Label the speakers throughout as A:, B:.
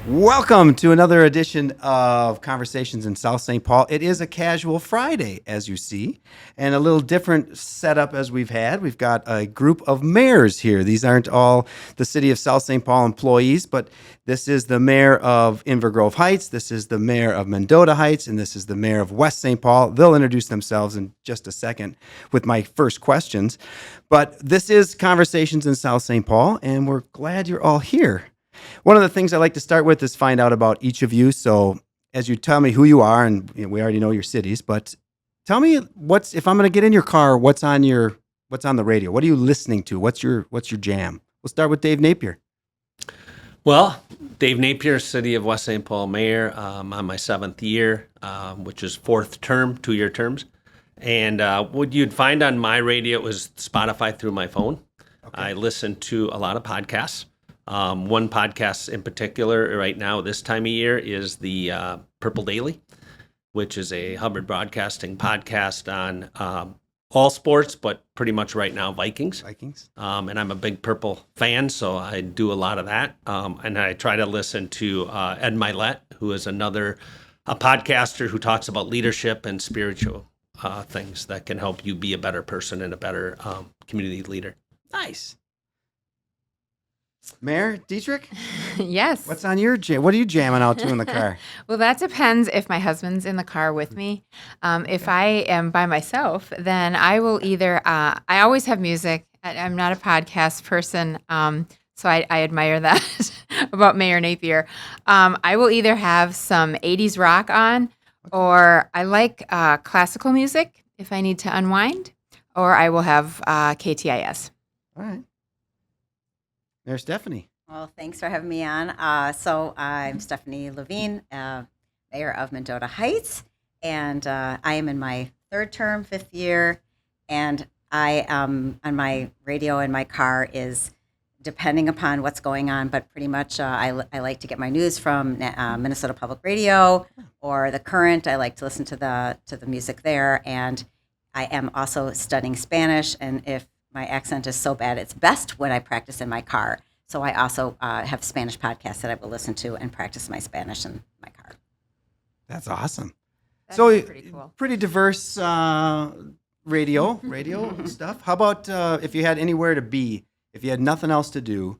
A: Welcome to another edition of Conversations in South St. Paul. It is a casual Friday, as you see, and a little different setup as we've had. We've got a group of mayors here. These aren't all the City of South St. Paul employees, but this is the mayor of Inver Grove Heights, this is the mayor of Mendota Heights, and this is the mayor of West St. Paul. They'll introduce themselves in just a second with my first questions. But this is Conversations in South St. Paul, and we're glad you're all here. One of the things I like to start with is find out about each of you. So as you tell me who you are, and we already know your cities, but tell me if I'm going to get in your car, what's on the radio? What are you listening to? What's your jam? We'll start with Dave Napier.
B: Well, Dave Napier, City of West St. Paul Mayor. I'm on my 7th year, which is 4th term, 2-year terms. And what you'd find on my radio was Spotify through my phone. Okay. I listen to a lot of podcasts. One podcast in particular right now, this time of year, is the Purple Daily, which is a Hubbard Broadcasting podcast on all sports, but pretty much right now Vikings. And I'm a big Purple fan, so I do a lot of that. And I try to listen to Ed Milet, who is a podcaster who talks about leadership and spiritual things that can help you be a better person and a better community leader.
A: Nice. Mayor Dietrich?
C: Yes.
A: What's on your jam? What are you jamming out to in the car?
C: Well, that depends if my husband's in the car with me. If I am by myself, then I will either, I always have music. I'm not a podcast person, so I admire that about Mayor Napier. I will either have some 80s rock on, or I like classical music if I need to unwind, or I will have KTIS.
A: All right. There's Stephanie.
D: Well, thanks for having me on. So I'm Stephanie Levine, mayor of Mendota Heights, and I am in my 3rd term, 5th year, and I on my radio in my car is depending upon what's going on, but pretty much I like to get my news from Minnesota Public Radio or The Current. I like to listen to the music there, and I am also studying Spanish, and if my accent is so bad, it's best when I practice in my car. So I also have Spanish podcasts that I will listen to and practice my Spanish in my car.
A: That's awesome.
C: That's
A: So
C: pretty cool.
A: Pretty diverse radio stuff. How about if you had anywhere to be, if you had nothing else to do,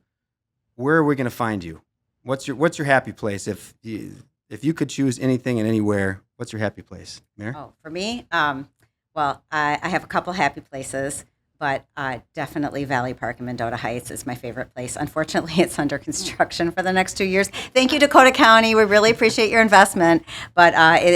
A: where are we going to find you? What's your happy place? If you could choose anything and anywhere, what's your happy place, Mayor?
D: Oh, for me, well, I have a couple happy places. But definitely Valley Park in Mendota Heights is my favorite place. Unfortunately, it's under construction for the next 2 years. Thank you, Dakota County. We really appreciate your investment. But it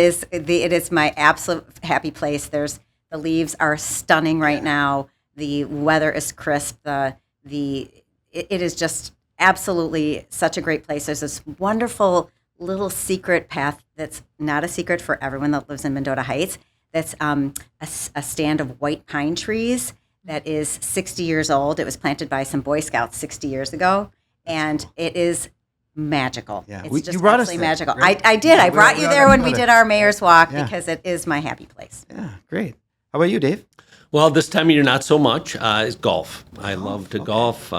D: is my absolute happy place. The leaves are stunning right now. The weather is crisp. It is just absolutely such a great place. There's this wonderful little secret path that's not a secret for everyone that lives in Mendota Heights. That's a stand of white pine trees that is 60 years old. It was planted by some Boy Scouts 60 years ago, and it is magical.
A: Yeah.
D: It's just
A: you brought us
D: absolutely
A: there,
D: magical.
A: right?
D: I did. I brought you there when we did our Mayor's Walk
A: Yeah.
D: because it is my happy place.
A: Yeah, great. How about you, Dave?
B: Well, this time of year, not so much. Is golf. I love to golf.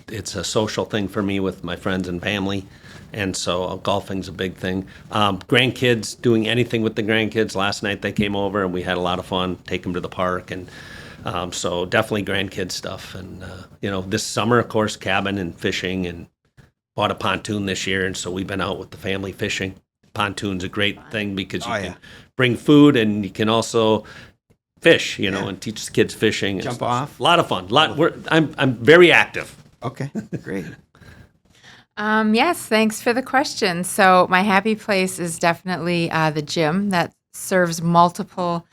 B: It's a social thing for me with my friends and family, and so golfing's a big thing. Grandkids, doing anything with the grandkids. Last night they came over and we had a lot of fun. Take them to the park, and so definitely grandkid stuff. And this summer, of course, cabin and fishing, and bought a pontoon this year, and so we've been out with the family fishing. Pontoon's a great thing because you can bring food and you can also fish, and teach the kids fishing.
A: Jump off.
B: A lot of fun. I'm very active.
A: Okay, great.
C: Yes, thanks for the question. So my happy place is definitely the gym that serves multiple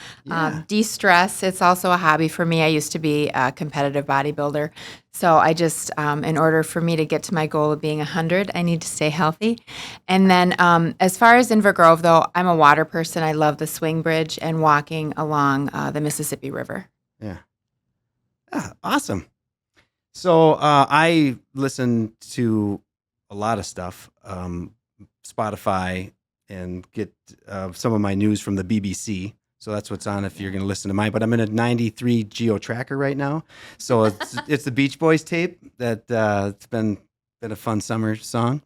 C: de-stress. It's also a hobby for me. I used to be a competitive bodybuilder. So I just, in order for me to get to my goal of being 100, I need to stay healthy. And then as far as Inver Grove, though, I'm a water person. I love the swing bridge and walking along the Mississippi River.
A: Yeah. Awesome. So I listen to a lot of stuff, Spotify, and get some of my news from the BBC. So that's what's on if you're going to listen to mine. But I'm in a 93 Geo Tracker right now. So it's the Beach Boys tape that it's been a fun summer song.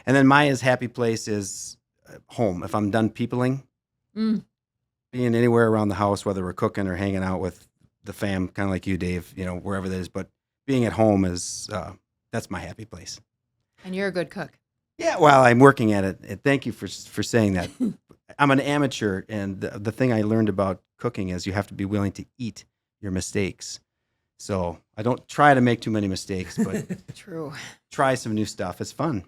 A: And then Maya's happy place is home. If I'm done peopling, being anywhere around the house, whether we're cooking or hanging out with the fam, kind of like you, Dave, wherever that is. But being at home is, that's my happy place.
C: And you're a good cook.
A: Yeah, well, I'm working at it. And thank you for saying that. I'm an amateur, and the thing I learned about cooking is you have to be willing to eat your mistakes. So I don't try to make too many mistakes, but
C: True.
A: try some new stuff. It's fun.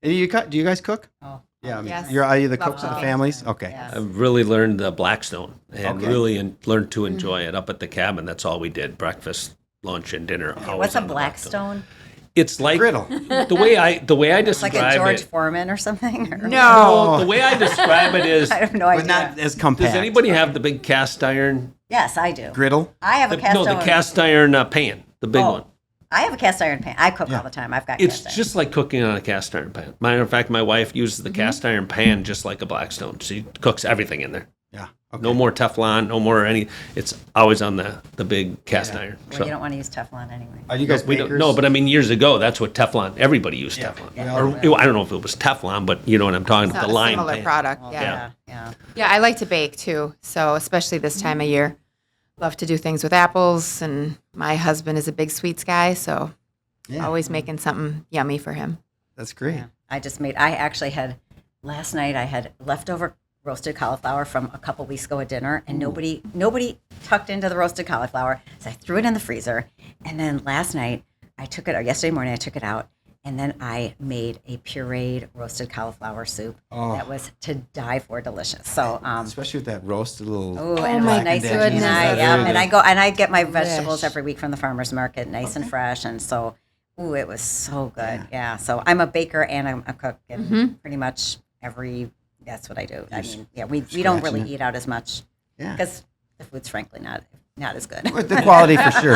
A: And do you guys cook?
D: Oh,
A: Yeah,
C: Yes.
A: are you the
C: Love
A: cooks of the
C: cooking.
A: families? Okay.
D: Yes.
B: I really learned the Blackstone and
A: Okay.
B: really learned to enjoy it up at the cabin. That's all we did: breakfast, lunch, and dinner. always
D: What's a
B: on the
D: Blackstone?
B: It's like
A: Griddle.
B: the way I
D: It's like
B: describe
D: a George
B: it.
D: Foreman or something? Or-
C: No.
B: The way I describe it is:
D: I have no
A: But
D: idea.
A: not as compact.
B: does anybody have the big cast iron?
D: Yes, I do.
A: Griddle?
D: I have a cast
B: No,
D: iron.
B: the cast iron pan, the big
D: Oh,
B: one.
D: I have a cast iron pan. I cook all the time. I've got
B: It's
D: cast iron.
B: just like cooking on a cast iron pan. Matter of fact, my wife uses the cast iron pan just like a Blackstone. She cooks everything in there.
A: Yeah. Okay.
B: No more Teflon, no more any. It's always on the big cast iron.
D: Well, you don't want to use Teflon anyway.
A: Are you guys
B: we don't.
A: bakers?
B: No, but I mean, years ago, that's what Teflon. Everybody used Teflon.
D: Yeah.
B: Or, I don't know if it was Teflon, but you know what I'm talking
C: It's
B: about.
C: not
B: The
C: a
B: lime
C: similar
B: pan.
C: product.
D: Well,
C: Yeah.
D: yeah.
C: Yeah, I like to bake too. So especially this time of year, love to do things with apples. And my husband is a big sweets guy, so
A: Yeah.
C: always making something yummy for him.
A: That's great.
D: Yeah. I actually had, last night I had leftover roasted cauliflower from a couple weeks ago at dinner, and nobody tucked into the roasted cauliflower, so I threw it in the freezer. And then last night I took it, or yesterday morning I took it out, and then I made a pureed roasted cauliflower soup that was to die for delicious. So,
A: Especially with that roasted little.
D: and
C: my
D: it's nice and
C: goodness,
D: I,
C: that's
D: yeah,
C: really
D: and I get my vegetables
C: Delish.
D: every week from the farmer's market, nice and fresh, and so, it was so good. Yeah. So I'm a baker and I'm a cook, and pretty much that's what I do. I mean, yeah, we don't really
A: scratching it.
D: eat out as much
A: Yeah.
D: because the food's frankly not as good.
A: With the quality for sure.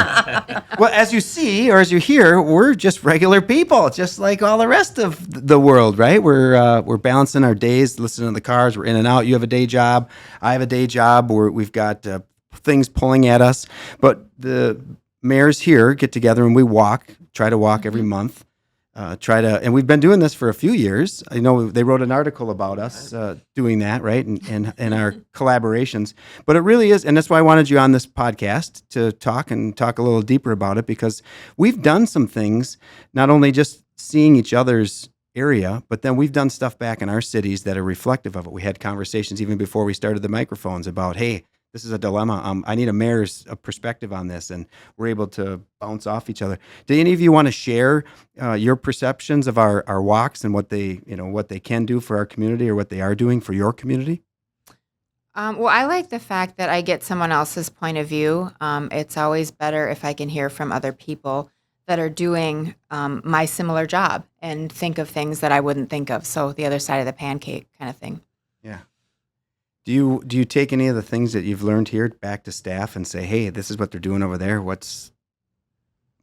A: Well, as you see or as you hear, we're just regular people, just like all the rest of the world, right? We're balancing our days, listening to the cars. We're in and out. You have a day job. I have a day job. We've got things pulling at us. But the mayors here get together and we try to walk every month. And we've been doing this for a few years. I know they wrote an article about us doing that, right? And our collaborations. But it really is, and that's why I wanted you on this podcast to talk a little deeper about it, because we've done some things, not only just seeing each other's area, but then we've done stuff back in our cities that are reflective of it. We had conversations even before we started the microphones about, hey, this is a dilemma. I need a mayor's perspective on this, and we're able to bounce off each other. Do any of you want to share your perceptions of our walks and what they can do for our community or what they are doing for your community?
C: Well, I like the fact that I get someone else's point of view. It's always better if I can hear from other people that are doing my similar job and think of things that I wouldn't think of. So the other side of the pancake kind of thing.
A: Yeah. Do you take any of the things that you've learned here back to staff and say, hey, this is what they're doing over there? What's,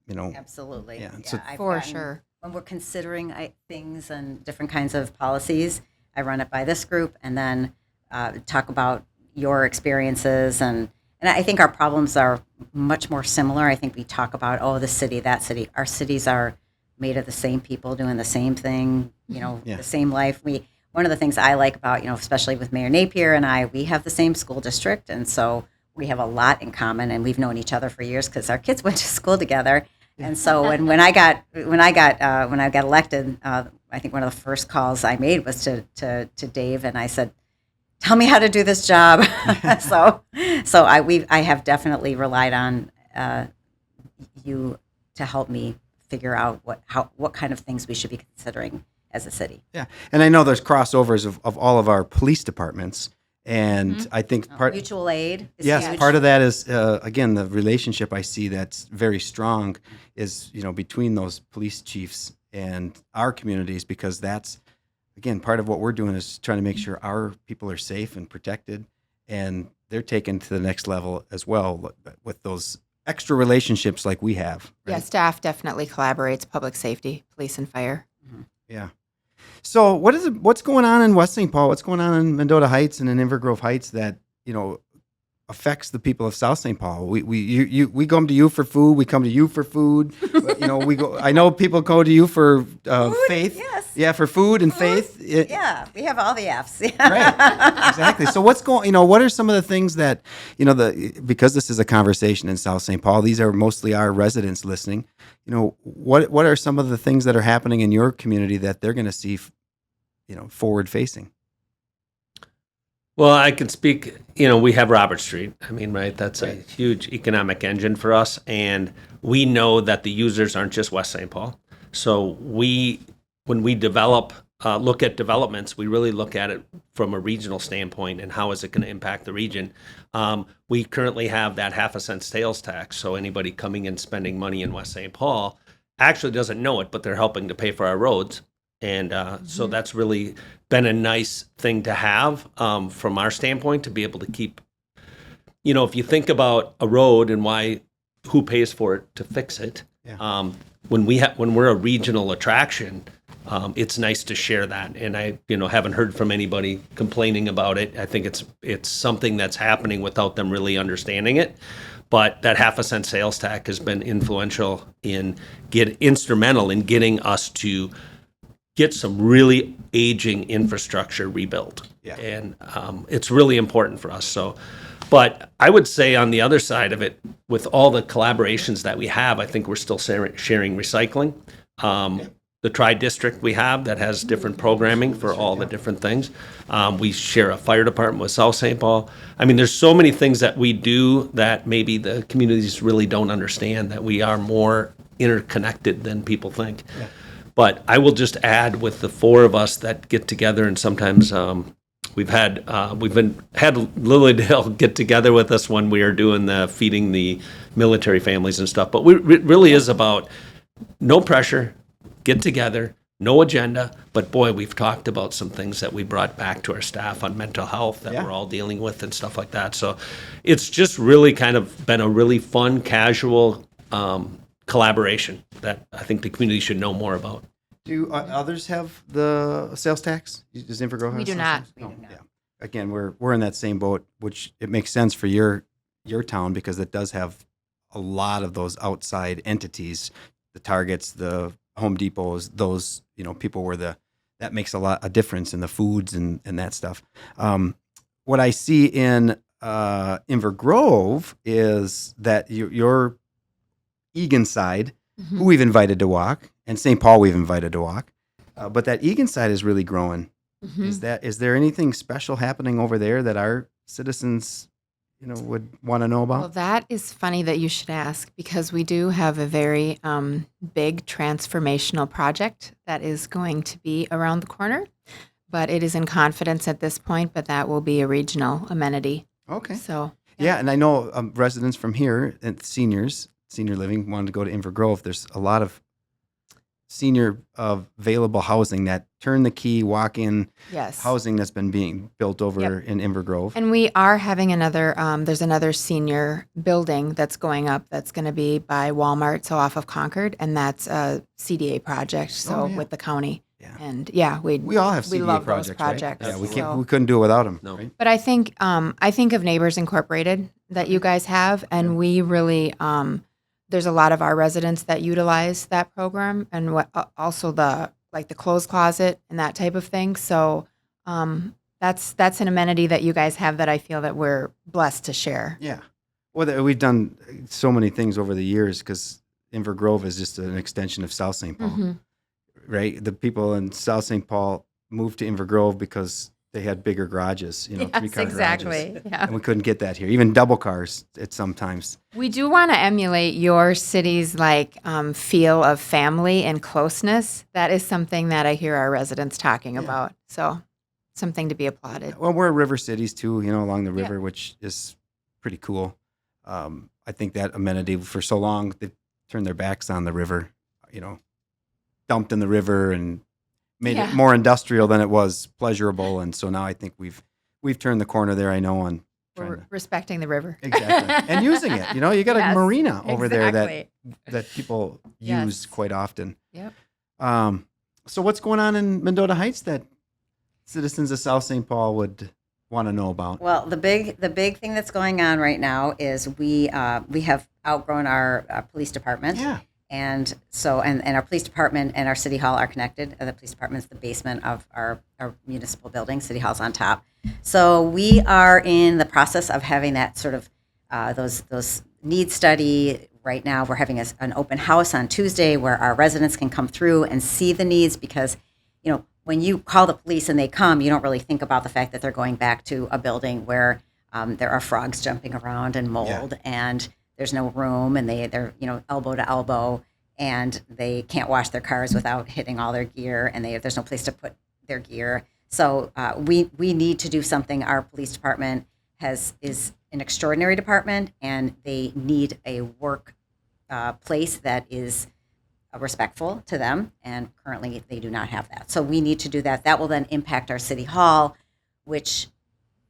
D: Absolutely.
A: Yeah,
D: Yeah,
A: so-
C: For sure.
D: When we're considering things and different kinds of policies, I run it by this group and then talk about your experiences. And I think our problems are much more similar. I think we talk about, this city, that city. Our cities are made of the same people doing the same thing,
A: Yeah.
D: the same life. One of the things I like about, especially with Mayor Napier and I, we have the same school district. And so we have a lot in common, and we've known each other for years because our kids went to school together. And so when I got elected, I think one of the first calls I made was to Dave, and I said, "Tell me how to do this job." so I have definitely relied on you to help me figure out what kind of things we should be considering as a city.
A: Yeah. And I know there's crossovers of all of our police departments. And I think
D: Mutual aid is
A: yes,
D: huge.
A: part of that is, again, the relationship I see that's very strong is, between those police chiefs and our communities, because that's, again, part of what we're doing is trying to make sure our people are safe and protected, and they're taken to the next level as well with those extra relationships like we have. Right?
C: Yeah, staff definitely collaborates, public safety, police and fire.
A: Yeah. So what's going on in West St. Paul? What's going on in Mendota Heights and in Inver Grove Heights that, affects the people of South St. Paul. We come to you for food. We come to you for food. But, we go. I know people go to you for faith.
D: yes.
A: Yeah, for food and faith.
D: Yeah, we have all the F's.
A: Right. Exactly. So what's going? What are some of the things that because this is a conversation in South St. Paul, these are mostly our residents listening. What are some of the things that are happening in your community that they're going to see, forward facing?
B: Well, I can speak, we have Robert Street. I mean, right, that's a huge economic engine for us. And we know that the users aren't just West St. Paul. So when we look at developments, we really look at it from a regional standpoint and how is it going to impact the region. We currently have that 0.5 cent sales tax. So anybody coming in spending money in West St. Paul actually doesn't know it, but they're helping to pay for our roads. And so that's really been a nice thing to have from our standpoint, to be able to keep, if you think about a road and who pays for it to fix it, when we're a regional attraction, it's nice to share that. And I haven't heard from anybody complaining about it. I think it's something that's happening without them really understanding it. But that 0.5 cent sales tax has been instrumental in getting us to get some really aging infrastructure rebuilt. Yeah. And it's really important for us. So, but I would say on the other side of it, with all the collaborations that we have, I think we're still sharing recycling. The tri-district we have that has different programming for all the different things. We share a fire department with South St. Paul. I mean, there's so many things that we do that maybe the communities really don't understand, that we are more interconnected than people think. Yeah. But I will just add, with the four of us that get together, and sometimes we've had Lilydale get together with us when we are doing the feeding the military families and stuff. But it really is about no pressure, get together, no agenda. But boy, we've talked about some things that we brought back to our staff on mental health that we're all dealing with and stuff like that. So it's just really kind of been a really fun, casual collaboration that I think the community should know more about.
A: Do others have the sales tax? Does Inver Grove have?
C: We do not.
A: Yeah. Again, we're in that same boat, which it makes sense for your town, because it does have a lot of those outside entities, the Targets, the Home Depots, those people that makes a difference in the foods and that stuff. What I see in Inver Grove is that your Egan side, who we've invited to walk, and St. Paul we've invited to walk, but that Egan side is really growing. Is there anything special happening over there that our citizens would want to know about?
C: Well, that is funny that you should ask, because we do have a very big transformational project that is going to be around the corner, but it is in confidence at this point, but that will be a regional amenity.
A: Okay.
C: So
A: yeah, and I know residents from here and senior living wanted to go to Inver Grove. There's a lot of senior available housing, that turn the key, walk in housing that's been being built over in Inver Grove.
C: And we are having there's another senior building that's going up that's going to be by Walmart, so off of Concord, and that's a CDA project, with the county. Yeah. And we all have CDA love projects, those projects.
A: Right? Yeah, we couldn't do it without them. No. Right?
C: But I think of Neighbors Incorporated that you guys have, and we really there's a lot of our residents that utilize that program, and also the clothes closet and that type of thing. So that's an amenity that you guys have that I feel that we're blessed to share.
A: Yeah. Well, we've done so many things over the years, because Inver Grove is just an extension of South St. Paul, right? The people in South St. Paul moved to Inver Grove because they had bigger garages,
C: yes,
A: 3-car
C: exactly.
A: garages.
C: Yeah.
A: And we couldn't get that here, even double cars at sometimes.
C: We do want to emulate your city's feel of family and closeness. That is something that I hear our residents talking about. So something to be applauded.
A: Well, we're river cities too, along the river, which is pretty cool. I think that amenity, for so long, they've turned their backs on the river, dumped in the river and made it more industrial than it was pleasurable. And so now I think we've turned the corner there, I know, on
C: we're respecting the river.
A: Exactly. And using it. You got a marina over there that people use quite often.
C: Yep.
A: So what's going on in Mendota Heights that citizens of South St. Paul would want to know about?
D: Well, the big thing that's going on right now is we have outgrown our police department.
A: Yeah.
D: And so, and our police department and our city hall are connected. The police department is the basement of our municipal building. City hall's on top. So we are in the process of having that sort of those needs study. Right now, we're having an open house on Tuesday where our residents can come through and see the needs, because, when you call the police and they come, you don't really think about the fact that they're going back to a building where there are frogs jumping around and mold, and there's no room, and they're elbow to elbow, and they can't wash their cars without hitting all their gear, and there's no place to put their gear. So we need to do something. Our police department is an extraordinary department, and they need a work place that is respectful to them, and currently they do not have that. So we need to do that. That will then impact our city hall, which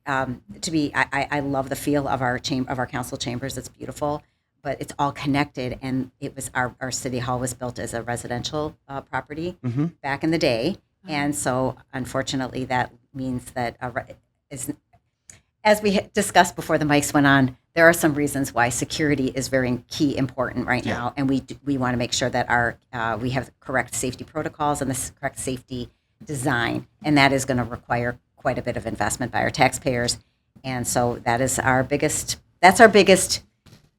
D: I love the feel of our council chambers. It's beautiful, but it's all connected, and it was our city hall was built as a residential property back in the day, and so unfortunately that means that as we discussed before the mics went on, there are some reasons why security is very key important right now, and we want to make sure that we have the correct safety protocols and the correct safety design, and that is going to require quite a bit of investment by our taxpayers, and so that's our biggest,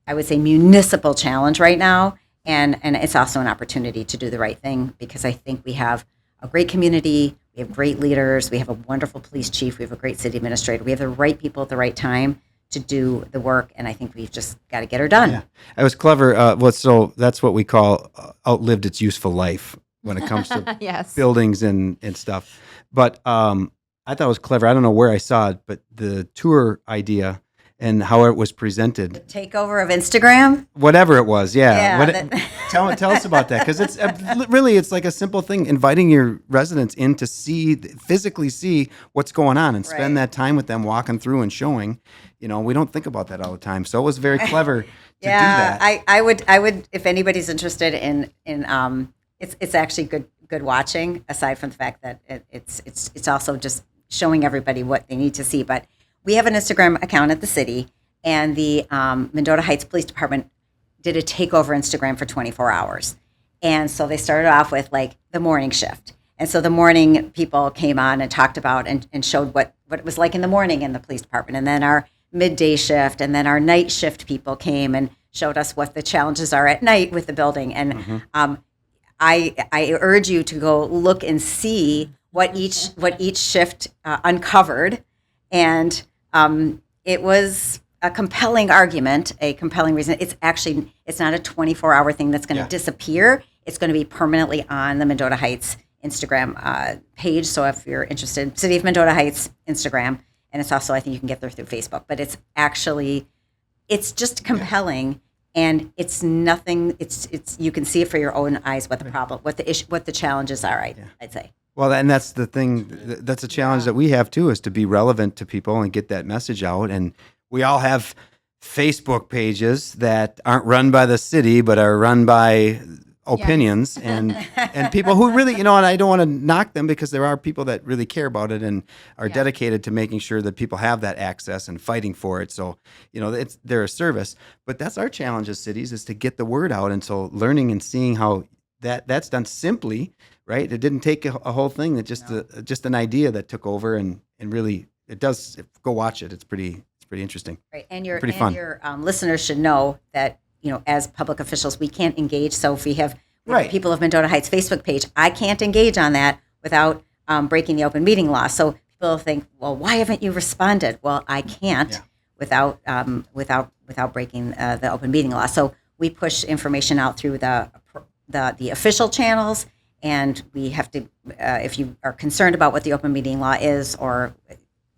D: I would say, municipal challenge right now, and it's also an opportunity to do the right thing, because I think we have a great community, we have great leaders, we have a wonderful police chief, we have a great city administrator, we have the right people at the right time to do the work, and I think we've just got to get her done.
A: Yeah, it was clever. So that's what we call outlived its useful life when it comes to
C: Yes.
A: buildings and stuff. But I thought it was clever. I don't know where I saw it, but the tour idea and how it was presented.
D: Takeover of Instagram?
A: Whatever it was, yeah.
D: Yeah,
A: Tell us about that, because it's really it's like a simple thing, inviting your residents in to physically see what's going on and spend
D: Right.
A: that time with them, walking through and showing. We don't think about that all the time, so it was very clever to do
D: Yeah,
A: that.
D: I would if anybody's interested in it's actually good watching, aside from the fact that it's also just showing everybody what they need to see. But we have an Instagram account at the city, and the Mendota Heights Police Department did a takeover Instagram for 24 hours. And so they started off with like the morning shift. And so the morning people came on and talked about and showed what it was like in the morning in the police department. And then our midday shift, and then our night shift people came and showed us what the challenges are at night with the building. And I urge you to go look and see what each shift uncovered. And it was a compelling argument, a compelling reason. It's not a 24-hour thing that's going to disappear. It's going to be permanently on the Mendota Heights Instagram page. So if you're interested, City of Mendota Heights Instagram, and it's also, I think you can get there through Facebook. But it's just compelling, and it's nothing. It's you can see it for your own eyes what the problem, what the issue, what the challenges are. I'd say.
A: Well, and that's the thing. That's a challenge that we have too, is to be relevant to people and get that message out. And we all have Facebook pages that aren't run by the city, but are run by opinions and people who really, and I don't want to knock them, because there are people that really care about it and are dedicated to making sure that people have that access and fighting for it. So, they're a service. But that's our challenge as cities, is to get the word out. And so learning and seeing how that's done simply, right? It didn't take a whole thing. It just an idea that took over, and really it does. Go watch it. It's pretty interesting.
D: Right, and your
A: pretty fun.
D: Your listeners should know that as public officials, we can't engage. So if we have people of Mendota Heights Facebook page, I can't engage on that without breaking the open meeting law. So people think, well, why haven't you responded? Well, I can't without breaking the open meeting law. So we push information out through the official channels, and we have to, if you are concerned about what the open meeting law is or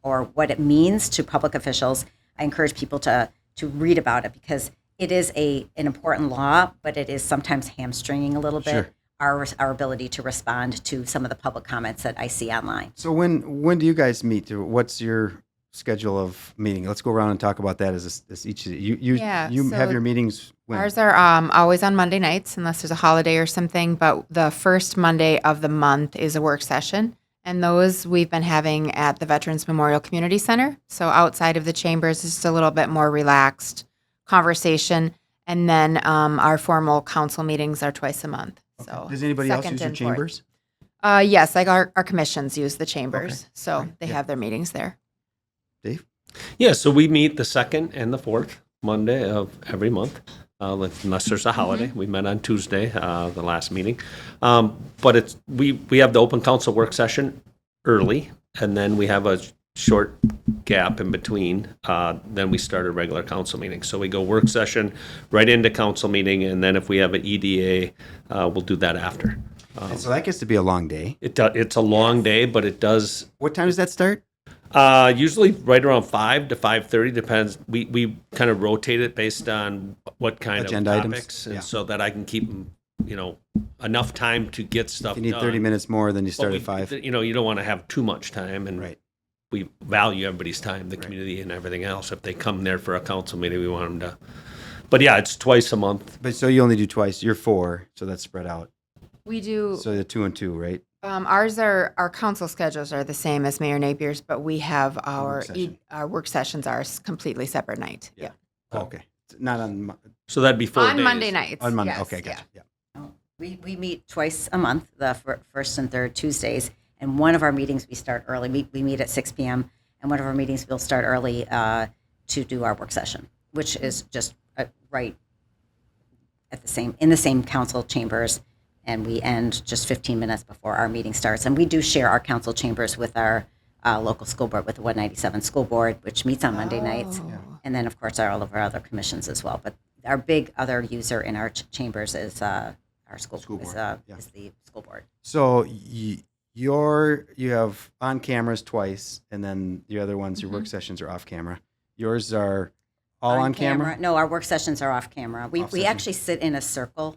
D: what it means to public officials, I encourage people to read about it, because it is an important law, but it is sometimes hamstringing a little bit our ability to respond to some of the public comments that I see online.
A: So when do you guys meet? What's your schedule of meeting? Let's go around and talk about that as each you have your meetings when?
C: Ours are always on Monday nights, unless there's a holiday or something. But the first Monday of the month is a work session, And those we've been having at the Veterans Memorial Community Center. So outside of the chambers, it's just a little bit more relaxed conversation. And then our formal council meetings are twice a month. So
A: Does anybody else
C: second
A: use your
C: and fourth.
A: chambers?
C: Yes, like our commissions use the chambers.
A: Okay.
C: So
A: Right.
C: they
A: Yeah.
C: have their meetings there.
A: Dave?
B: Yeah, so we meet the second and the fourth Monday of every month, unless there's a holiday. We met on Tuesday, the last meeting. But we have the open council work session early, and then we have a short gap in between. Then we start a regular council meeting. So we go work session right into council meeting, and then if we have an EDA, we'll do that after.
A: And so that gets to be a long day.
B: It's a long day, but it does.
A: What time does that start?
B: Usually right around 5 to 5:30, depends. We kind of rotate it based on what kind
A: Agenda
B: of
A: items,
B: topics, and
A: yeah.
B: so that I can keep enough time to get stuff
A: You need
B: done.
A: 30 minutes more than you
B: But
A: start
B: we-
A: at 5.
B: You don't want to have too much time, and
A: Right.
B: we value everybody's time, the community and everything else. If they come there for a council meeting, we want them to. But yeah, it's twice a month.
A: But so you only do twice. You're 4, so that's spread out.
C: We do.
A: So the 2 and 2, right?
C: Our council schedules are the same as Mayor Napier's, but we have our
A: session.
C: our work sessions are completely separate night. Yeah.
A: Oh, okay. Not on
B: So that'd be 4
C: On
B: days.
C: Monday nights.
A: on Monday.
C: yes,
A: Okay, gotcha. Yeah.
D: We meet twice a month, the first and third Tuesdays, and one of our meetings we start early. We meet at 6 p.m., and one of our meetings we'll start early to do our work session, which is just right at in the same council chambers, and we end just 15 minutes before our meeting starts. And we do share our council chambers with our local school board, with the 197 school board, which meets on Monday nights, and then of course all of our other commissions as well. But our big other user in our chambers is our school
A: School
D: is,
A: board,
D: is the school board.
A: So you have on cameras twice, and then the other ones, your work sessions are off camera. Yours are all on camera?
D: No, our work sessions are off camera. We
A: Off session.
D: actually sit in a circle.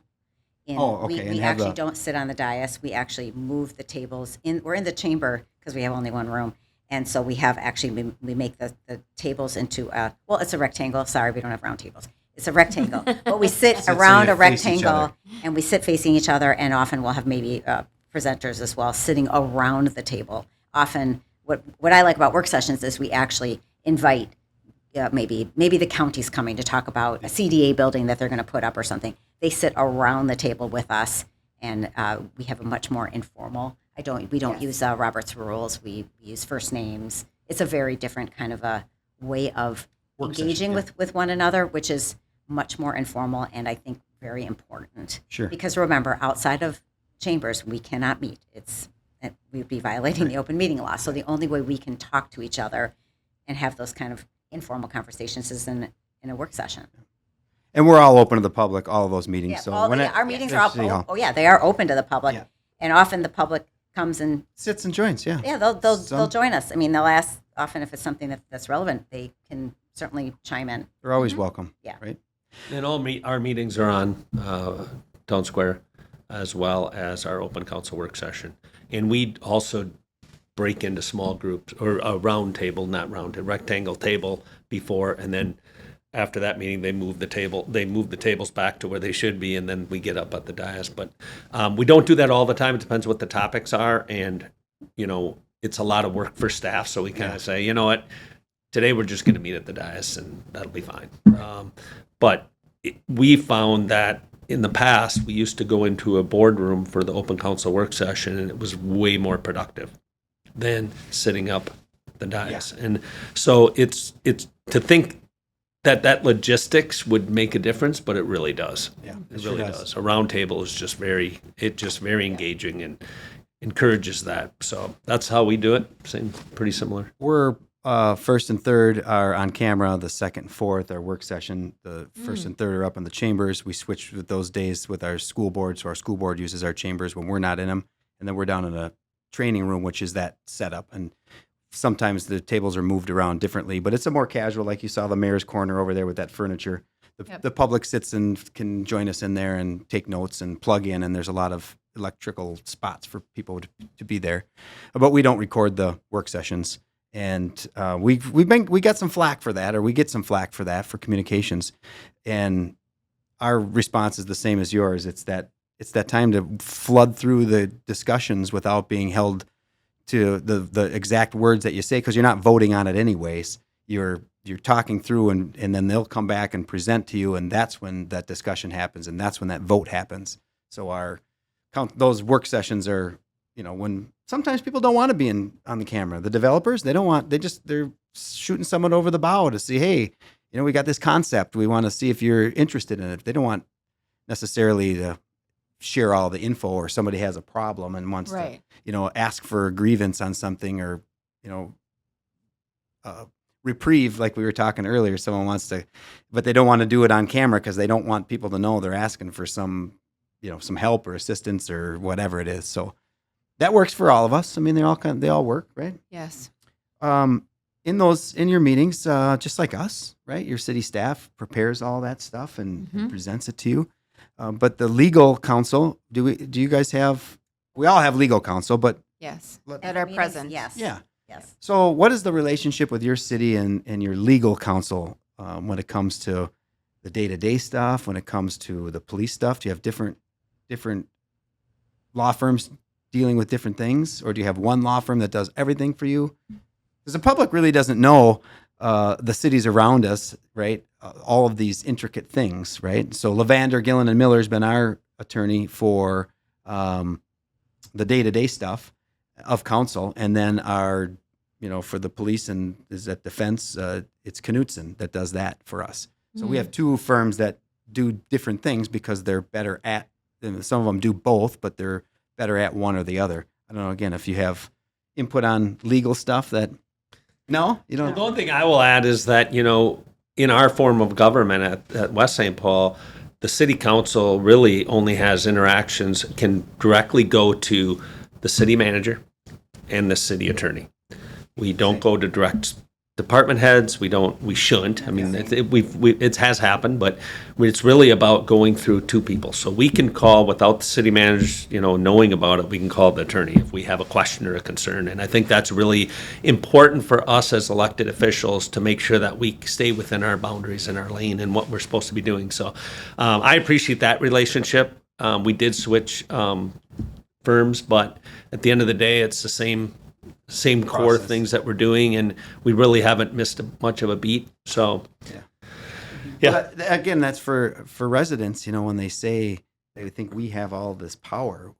A: Oh, okay, and
D: We
A: have
D: actually
A: the-
D: don't sit on the dais. We actually move the tables in. We're in the chamber because we have only one room, and so we have actually we make the tables into it's a rectangle. Sorry, we don't have round tables. It's a rectangle, but we sit
A: So
D: around
A: you
D: a
A: face each
D: rectangle,
A: other.
D: and we sit facing each other. And often we'll have maybe presenters as well sitting around the table. Often, what I like about work sessions is we actually invite. Maybe the county's coming to talk about a CDA building that they're going to put up or something. They sit around the table with us, and we have a much more informal. We don't use Robert's rules. We use first names. It's a very different kind of a way of
A: Work
D: engaging
A: session,
D: with one another, which is much more informal and I think very important.
A: Sure.
D: Because remember, outside of chambers, we cannot meet. We'd be violating the open meeting law. So the only way we can talk to each other and have those kind of informal conversations is in a work session.
A: And we're all open to the public, all of those meetings. So
D: Our meetings are
A: City Hall.
D: all, they are open to the public.
A: Yeah.
D: And often the public comes and,
A: Sits and joins, yeah.
D: they'll
A: Some-
D: join us. I mean, they'll ask, often if it's something that's relevant, they can certainly chime in.
A: They're always welcome.
D: Yeah.
A: Right?
B: And our meetings are on Town Square, as well as our open council work session. And we also break into small groups, or a rectangle table before, and then after that meeting, they move the tables back to where they should be, and then we get up at the dais. But we don't do that all the time. It depends what the topics are, and it's a lot of work for staff. So we kind of say, you know what, today we're just going to meet at the dais, and that'll be fine. But we found that in the past, we used to go into a boardroom for the open council work session, and it was way more productive than sitting up the dais. And so it's to think that logistics would make a difference, but it really does.
A: Yeah,
B: It
A: sure
B: really does. A round table is just very engaging and encourages that. So that's how we do it. Pretty similar.
A: We're first and third are on camera. The second and fourth are work session. The first and third are up in the chambers. We switch with those days with our school board. So our school board uses our chambers when we're not in them. And then we're down in a training room, which is that setup. And sometimes the tables are moved around differently, but it's a more casual, like you saw the mayor's corner over there with that furniture. The public sits and can join us in there and take notes and plug in, and there's a lot of electrical spots for people to be there. But we don't record the work sessions. And we got some flack for that, or we get some flack for that, for communications. And our response is the same as yours. It's that time to flood through the discussions without being held to the exact words that you say, because you're not voting on it anyways. You're talking through, and then they'll come back and present to you, and that's when that discussion happens, and that's when that vote happens. So those work sessions are, when sometimes people don't want to be on the camera. The developers, they're shooting someone over the bow to see, hey, we got this concept. We want to see if you're interested in it. They don't want necessarily to share all the info, or somebody has a problem and wants to, ask for a grievance on something, or, reprieve, like we were talking earlier. Someone wants to, but they don't want to do it on camera because they don't want people to know they're asking for some help or assistance or whatever it is. So that works for all of us. I mean, they all work, right?
C: Yes.
A: In your meetings, just like us, right? Your city staff prepares all that stuff and presents it to you. But the legal counsel, do you guys have? We all have legal counsel, but
C: Yes.
D: At
C: That are
D: meetings,
C: present.
D: Yes.
A: yeah.
D: Yes.
A: So, what is the relationship with your city and your legal counsel when it comes to the day-to-day stuff? When it comes to the police stuff, do you have different law firms dealing with different things, or do you have one law firm that does everything for you? Because the public really doesn't know the cities around us, right? All of these intricate things, right? So, Levander, Gillen, and Miller has been our attorney for the day-to-day stuff of council, and then our, for the police and is that defense, it's Knutson that does that for us. So we have two firms that do different things because they're better at, some of them do both, but they're better at one or the other. I don't know, again, if you have input on legal stuff that, no, you don't.
B: The only thing I will add is that, in our form of government at West St. Paul, the city council really only has interactions, can directly go to the city manager and the city attorney. We don't go to direct department heads. We shouldn't. I mean, it has happened, but it's really about going through two people. So we can call without the city manager, knowing about it. We can call the attorney if we have a question or a concern. And I think that's really important for us as elected officials to make sure that we stay within our boundaries and our lane and what we're supposed to be doing. So I appreciate that relationship. We did switch firms, but at the end of the day, it's the same core
A: Process.
B: things that we're doing, and we really haven't missed much of a beat. So, yeah.
A: But again, that's for residents. When they say they think we have all this power,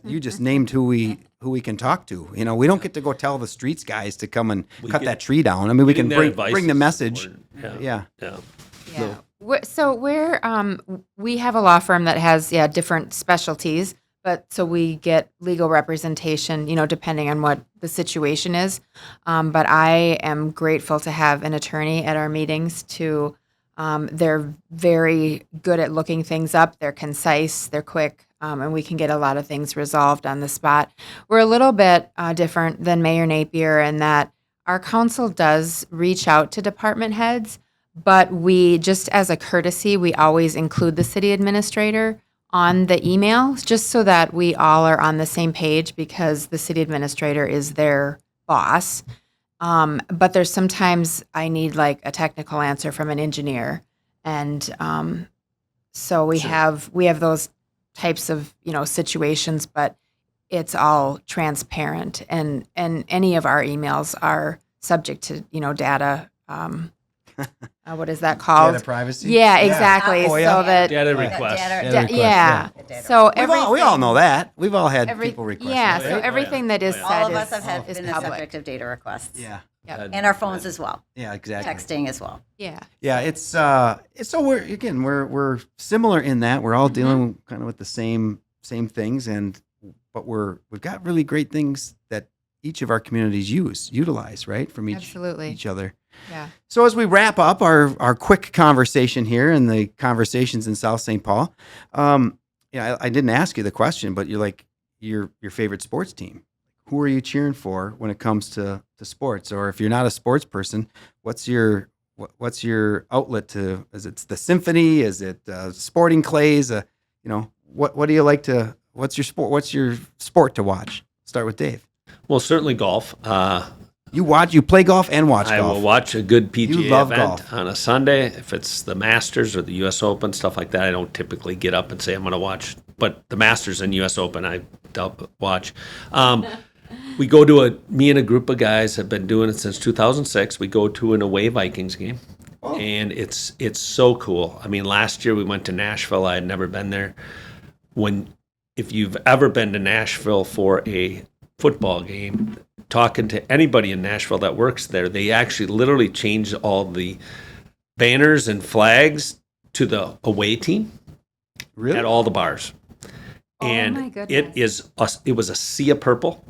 A: you just named who we can talk to. We don't get to go tell the streets guys to come and cut
B: get-
A: that tree down. I mean, we can
B: Getting that advice
A: bring the
B: is
A: message.
B: important.
A: Yeah.
C: Yeah. So we have a law firm that has different specialties, but so we get legal representation, depending on what the situation is. But I am grateful to have an attorney at our meetings. They're very good at looking things up. They're concise. They're quick. And we can get a lot of things resolved on the spot. We're a little bit different than Mayor Napier in that our council does reach out to department heads, but we, just as a courtesy, we always include the city administrator on the email, just so that we all are on the same page, because the city administrator is their boss. But there's sometimes I need like a technical answer from an engineer. And so we have those types of, situations, but it's all transparent, and any of our emails are subject to, data, what is that called?
A: Data privacy?
C: Yeah, exactly.
A: Oh, yeah.
C: So that
B: Data request.
C: yeah.
D: Data.
C: So
A: We all know that. We've all had people request.
C: yeah.
A: that,
C: So
A: right?
C: everything that is
B: Oh, yeah.
C: said
D: All of us have
C: is
D: been the
C: public.
D: subject of data requests.
A: Yeah.
C: Yep.
D: And our phones as well.
A: Yeah. Exactly.
D: Texting as well.
C: Yeah.
A: Yeah, it's so we're similar in that we're all dealing kind of with the same things, but we've got really great things that each of our communities utilize, right, from
C: Absolutely.
A: each other.
C: Yeah.
A: So as we wrap up our quick conversation here and the conversations in South St. Paul, I didn't ask you the question, but you're like your favorite sports team. Who are you cheering for when it comes to sports? Or if you're not a sports person, what's your outlet to? Is it the symphony? Is it sporting clays? What do you like to? What's your sport? What's your sport to watch? Start with Dave.
B: Well, certainly golf.
A: You play golf and watch
B: I
A: golf.
B: will watch a good PGA
A: You love
B: event
A: golf.
B: on a Sunday. If it's the Masters or the U.S. Open, stuff like that, I don't typically get up and say I'm going to watch. But the Masters and U.S. Open, I don't watch. we me and a group of guys have been doing it since 2006. We go to an away Vikings game. And it's so cool. I mean, last year we went to Nashville. I had never been there. If you've ever been to Nashville for a football game, talking to anybody in Nashville that works there, they actually literally changed all the banners and flags to the away team at all the bars. And
C: my goodness.
B: it was a sea of purple.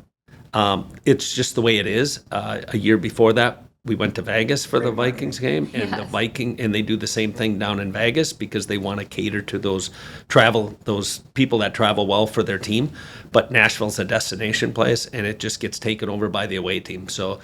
B: It's just the way it is. A year before that, we went to Vegas for the Vikings game, and and they do the same thing down in Vegas because they want to cater to those people that travel well for their team. But Nashville's a destination place, and it just gets taken over by the away team. So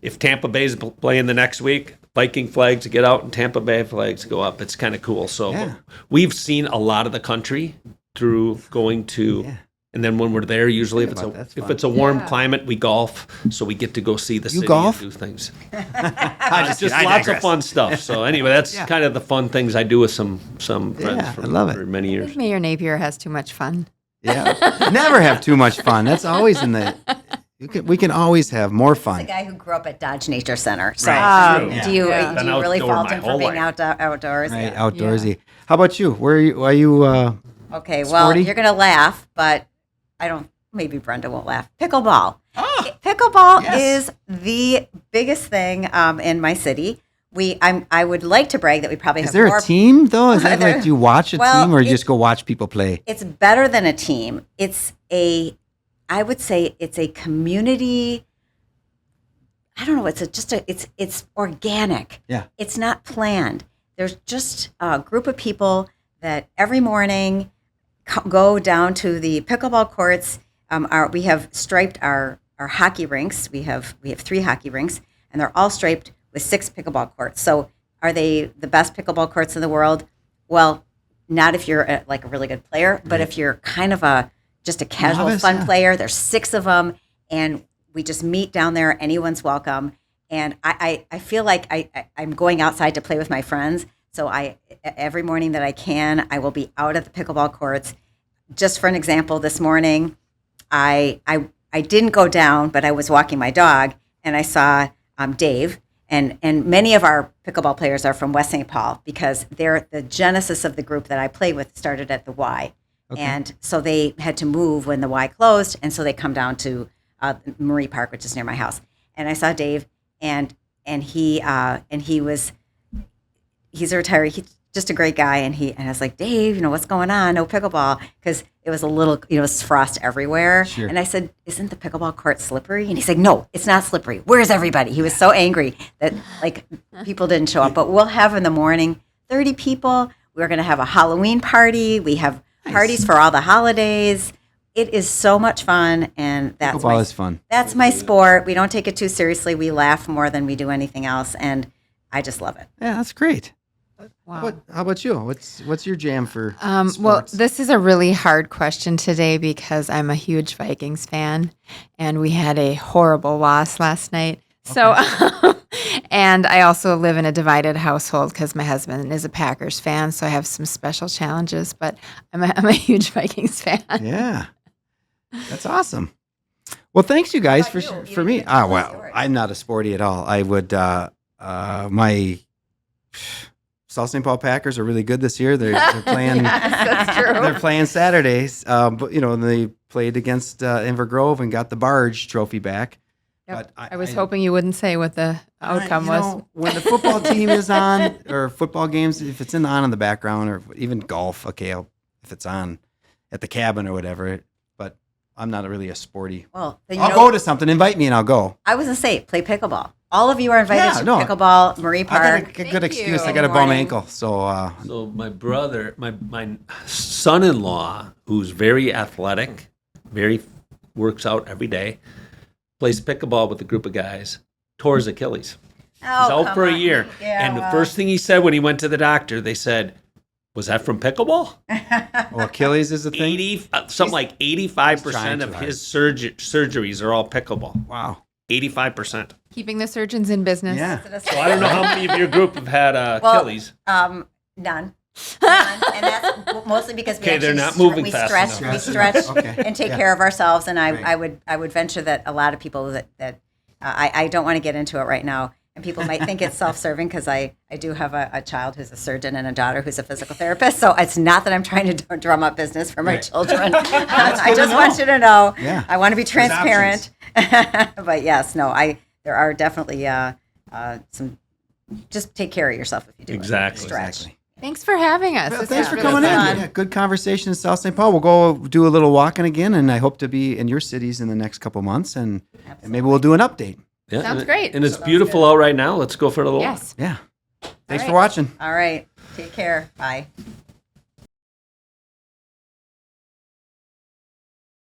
B: if Tampa Bay's playing the next week, Viking flags get out and Tampa Bay flags go up. It's kind of cool. So we've seen a lot of the country through going to. And then when we're there, usually if it's a warm climate, we golf, so we get to go see the city
A: golf?
B: and do things.
A: I
B: Just lots of fun stuff. So anyway, that's kind of the fun things I do with some friends
A: I love it.
B: for many
C: I
B: years.
C: think Mayor Napier has too much fun.
A: Yeah, never have too much fun. That's always we can always have more
D: The
A: fun.
D: guy who grew up at Dodge Nature Center. So
A: Right.
D: do you
C: Yeah.
D: do
B: Been
D: you really
B: outdoor
D: fault
B: my
D: him for
B: whole
D: being
B: life.
D: outdoors?
A: Right,
D: Yeah.
A: outdoorsy. How about you? Are you?
D: Okay, well,
A: Sporty?
D: you're going to laugh, but I don't. Maybe Brenda won't laugh. Pickleball. Pickleball is the biggest thing in my city. I would like to brag that we probably
A: Is
D: have
A: there
D: more.
A: a team though? Is that like do you watch a
D: Well,
A: team or you
D: it-
A: just go watch people play?
D: It's better than a team. I would say it's a community. I don't know. It's organic.
A: Yeah.
D: It's not planned. There's just a group of people that every morning go down to the pickleball courts. We have striped our hockey rinks. We have 3 hockey rinks, and they're all striped with 6 pickleball courts. So are they the best pickleball courts in the world? Well, not if you're a really good player, but if you're kind of just a casual
A: Novice,
D: fun
A: yeah.
D: player, there's 6 of them, and we just meet down there. Anyone's welcome. And I feel like I'm going outside to play with my friends. So every morning that I can, I will be out at the pickleball courts. Just for an example, this morning, I didn't go down, but I was walking my dog, and I saw Dave. And many of our pickleball players are from West St. Paul because they're the genesis of the group that I play with started at the Y.
A: Okay.
D: And so they had to move when the Y closed, and so they come down to Marie Park, which is near my house. And I saw Dave, and he's a retiree. He's just a great guy, and I was like, Dave, what's going on? No pickleball, because it was a little, it's frost everywhere.
A: Sure.
D: And I said, isn't the pickleball court slippery? And he's like, no, it's not slippery. Where's everybody? He was so angry that people didn't show up. But we'll have in the morning 30 people. We're going to have a Halloween party. We have parties for all the holidays. It is so much fun, and
A: Pickleball is fun.
D: That's my sport. We don't take it too seriously. We laugh more than we do anything else, and I just love it.
A: Yeah, that's great.
C: Wow.
A: How about you? What's your jam for
C: Well,
A: sports?
C: this is a really hard question today because I'm a huge Vikings fan, and we had a horrible loss last night. So, and I also live in a divided household because my husband is a Packers fan, so I have some special challenges. But I'm a huge Vikings fan.
A: Yeah, that's awesome. Well, thanks you guys
D: How about you?
A: for
D: You
A: me.
D: didn't tell us
A: Well,
D: yours.
A: I'm not a sporty at all. I would my South St. Paul Packers are really good this year. They're playing.
C: That's true.
A: They're playing Saturdays, but they played against Inver Grove and got the barge trophy back.
C: Yep.
A: But
C: I was hoping you wouldn't say what the outcome was.
A: When the football team is on, or football games, if it's on in the background, or even golf, okay, if it's on at the cabin or whatever. But I'm not really a sporty.
D: Well, then
A: I'll go to something. Invite me and I'll go.
D: I was going to say, play pickleball. All of you are invited
A: Yeah,
D: to
A: no.
D: pickleball, Marie
A: I
D: Park.
A: got a good
C: Thank
A: excuse.
C: you.
A: I got a
D: Good
A: bum
D: morning.
A: ankle, so
B: So my brother, my son-in-law, who's very athletic, works out every day, plays pickleball with a group of guys, tore his Achilles.
D: Oh,
B: He's out
D: come
B: for a
D: on.
B: year.
D: Yeah,
B: And the
D: well.
B: first thing he said when he went to the doctor, they said, "Was that from pickleball?"
A: Achilles is a thing.
B: 85%
A: trying
B: of
A: too
B: his surgeries are all pickleball.
A: Wow.
B: 85%.
C: Keeping the surgeons in business.
A: Yeah.
B: So I don't know how many of your group have had
D: Well,
B: Achilles.
D: None. And that's mostly because we
B: Okay, they're
D: actually
B: not moving
D: we
B: fast
D: stretch,
B: enough.
D: we stretch
A: Okay.
D: and take
A: Yeah.
D: care of ourselves. And
A: Right.
D: I would venture that a lot of people that I don't want to get into it right now. And people might think it's self-serving because I do have a child who's a surgeon and a daughter who's a physical therapist. So it's not that I'm trying to drum up business for my
A: Right.
D: children.
A: good
D: I
A: to
D: just
A: know.
D: want you to know.
A: Yeah.
D: I want to be
A: There's
D: transparent. But yes, no, there are definitely some. Just take care of yourself if you do it.
B: Exactly.
D: Stretch.
A: Exactly.
C: Thanks for having us.
A: Well,
C: This
A: thanks
C: is
A: for
C: really
A: coming in.
C: fun.
A: Yeah, good conversation in South St. Paul. We'll go do a little walking again, and I hope to be in your cities in the next couple months, and maybe we'll do an update.
B: Yeah,
C: Sounds
B: and-
C: great.
B: And it's beautiful out right now. Let's go for a little walk.
C: Yes.
A: Yeah. Thanks
D: right.
A: for watching.
D: All right. Take care. Bye.